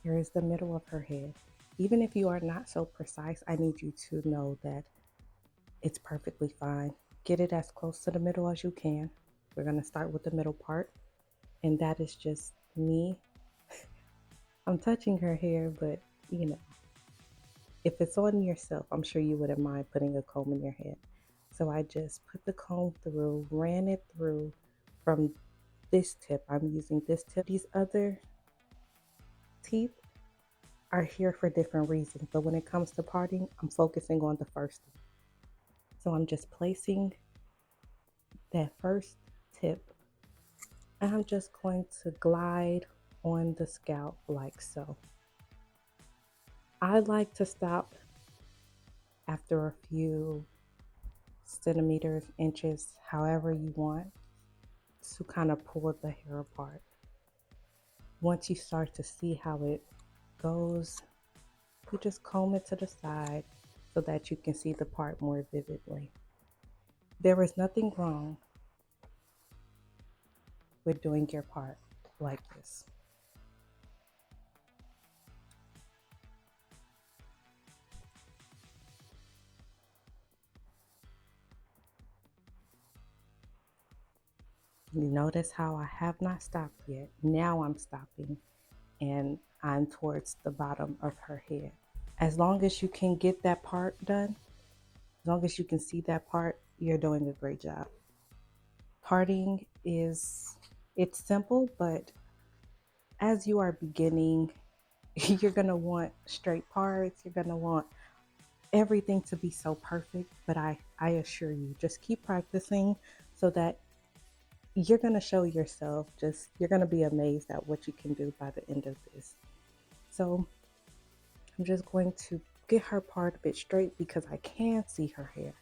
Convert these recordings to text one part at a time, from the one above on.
here is the middle of her head. Even if you are not so precise, I need you to know that it's perfectly fine. Get it as close to the middle as you can. We're going to start with the middle part, and that is just me. I'm touching her hair, but you know, if it's on yourself, I'm sure you wouldn't mind putting a comb in your head. So I just put the comb through, ran it through from this tip. I'm using this tip. These other teeth are here for different reasons, but when it comes to parting, I'm focusing on the first one. So I'm just placing that first tip, and I'm just going to glide on the scalp like so. I like to stop after a few centimeters, inches, however you want, to kind of pull the hair apart. Once you start to see how it goes, you just comb it to the side so that you can see the part more vividly. There is nothing wrong with doing your part like this. You notice how I have not stopped yet. Now I'm stopping and I'm towards the bottom of her head. As long as you can get that part done, as long as you can see that part, you're doing a great job. Parting it's simple, but as you are beginning, you're gonna want straight parts, you're gonna want everything to be so perfect, but I assure you, just keep practicing so that you're gonna show yourself, just you're gonna be amazed at what you can do by the end of this. So I'm just going to get her part a bit straight because I can see her hair.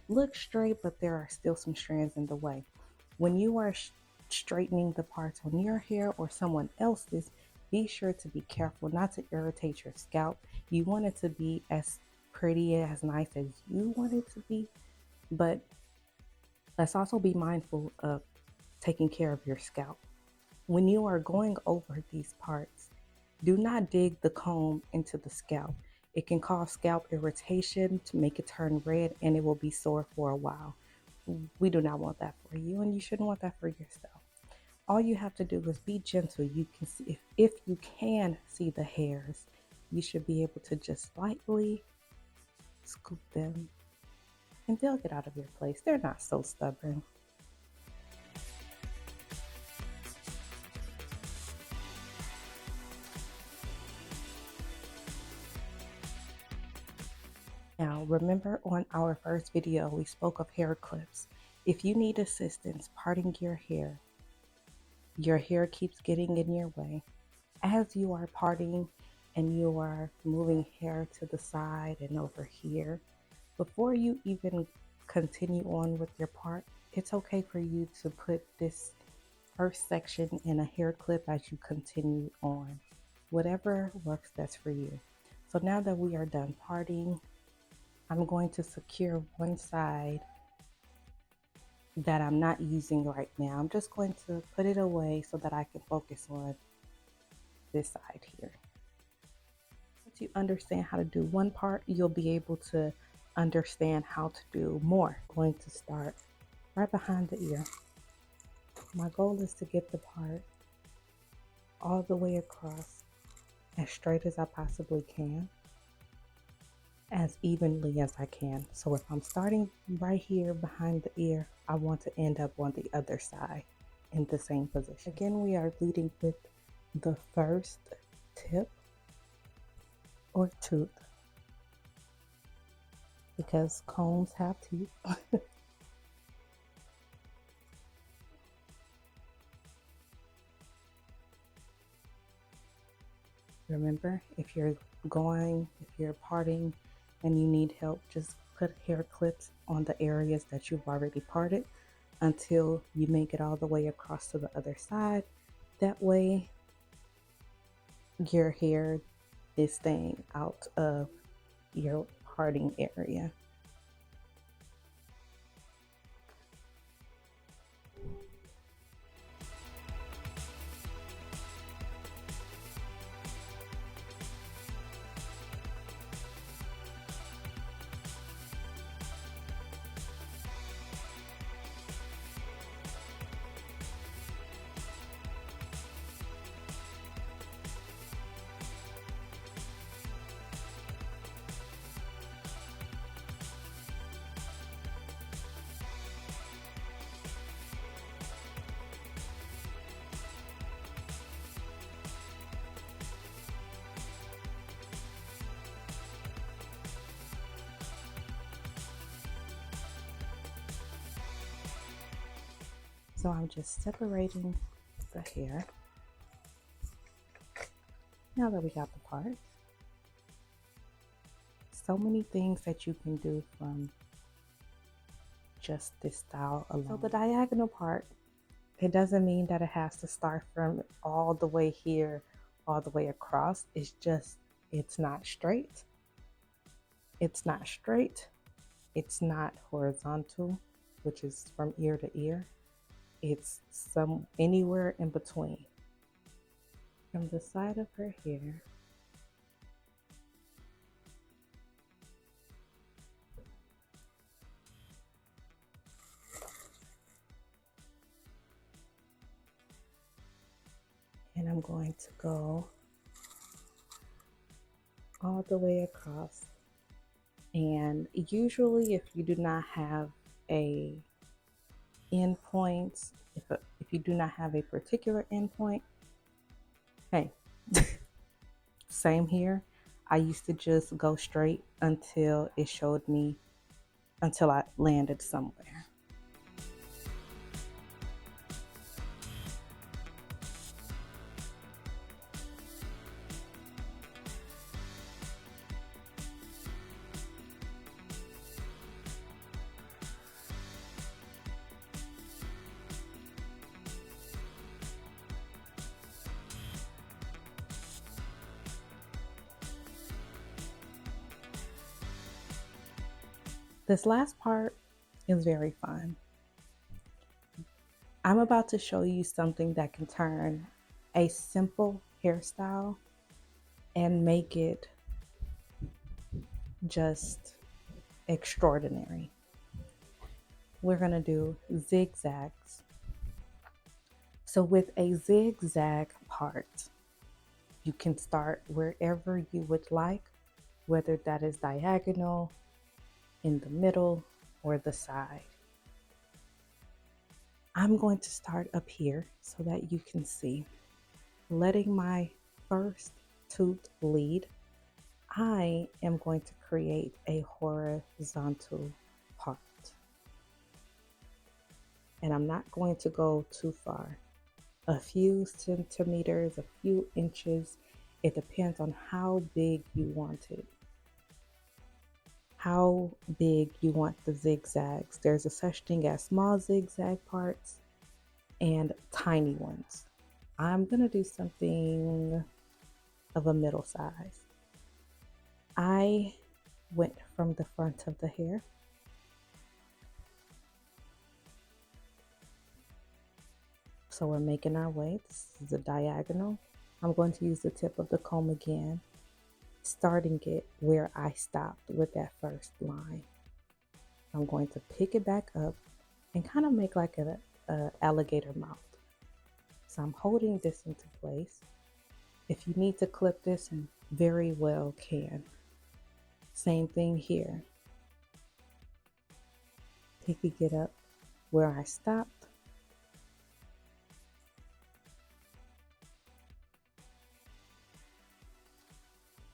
Look straight, but there are still some strands in the way. When you are straightening the parts on your hair or someone else's, be sure to be careful not to irritate your scalp. You want it to be as pretty, as nice as you want it to be, but let's also be mindful of taking care of your scalp. When you are going over these parts, do not dig the comb into the scalp. It can cause scalp irritation to make it turn red and it will be sore for a while. We do not want that for you, and you shouldn't want that for yourself. All you have to do is be gentle. You can see if you can see the hairs, you should be able to just lightly scoop them and they'll get out of your place. They're not so stubborn. Now, remember on our first video, we spoke of hair clips. If you need assistance parting your hair keeps getting in your way. As you are parting and you are moving hair to the side and over here, before you even continue on with your part, it's okay for you to put this first section in a hair clip as you continue on. Whatever works best for you. So now that we are done parting, I'm going to secure one side that I'm not using right now. I'm just going to put it away so that I can focus on this side here. Once you understand how to do one part, you'll be able to understand how to do more. I'm going to start right behind the ear. My goal is to get the part all the way across as straight as I possibly can, as evenly as I can. So if I'm starting right here behind the ear, I want to end up on the other side in the same position. Again, we are leading with the first tip or tooth because combs have teeth. Remember, if you're parting and you need help, just put hair clips on the areas that you've already parted until you make it all the way across to the other side. That way your hair is staying out of your parting area. So I'm just separating the hair. Now that we got the part, so many things that you can do from just this style alone. So the diagonal part, it doesn't mean that it has to start from all the way here, all the way across. It's just, it's not straight. It's not straight. It's not horizontal, which is from ear to ear. It's anywhere in between. From the side of her hair, and I'm going to go all the way across. And usually if you do not have a endpoint, if you do not have a particular endpoint, hey, same here. I used to just go straight until it showed me, until I landed somewhere. This last part is very fun. I'm about to show you something that can turn a simple hairstyle and make it just extraordinary. We're gonna do zigzags. So with a zigzag part, you can start wherever you would like, whether that is diagonal, in the middle, or the side. I'm going to start up here so that you can see. Letting my first tooth lead, I am going to create a horizontal part. And I'm not going to go too far. A few centimeters, a few inches. It depends on how big you want it. How big you want the zigzags. There's a such thing as small zigzag parts and tiny ones. I'm gonna do something of a middle size. I went from the front of the hair so we're making our way. This is a diagonal. I'm going to use the tip of the comb again, starting it where I stopped with that first line. I'm going to pick it back up and kind of make like a alligator mouth. So I'm holding this into place. If you need to clip this, you very well can. Same thing here. Pick it up where I stopped.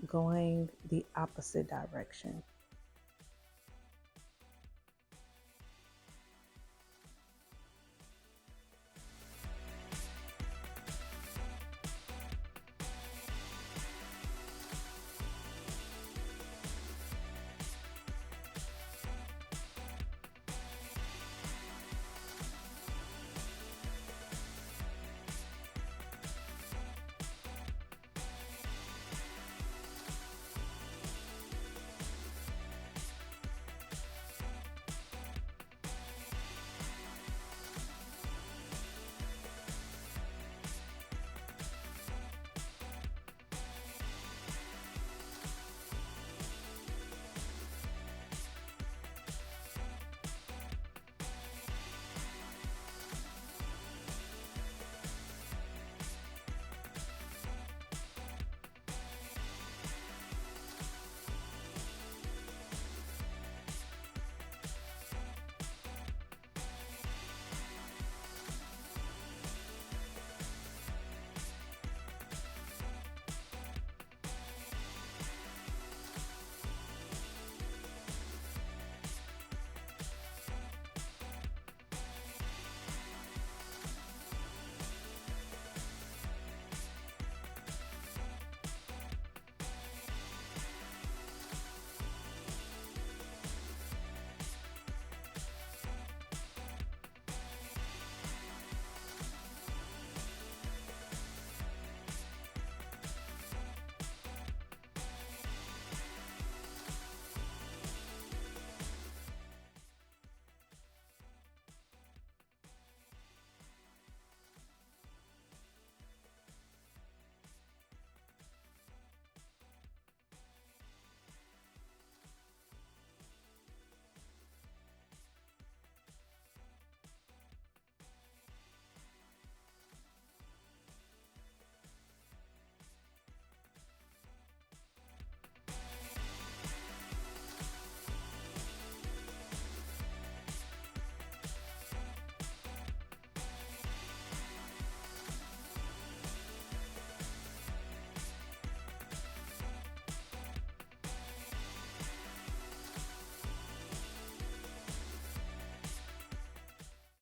Going the opposite direction.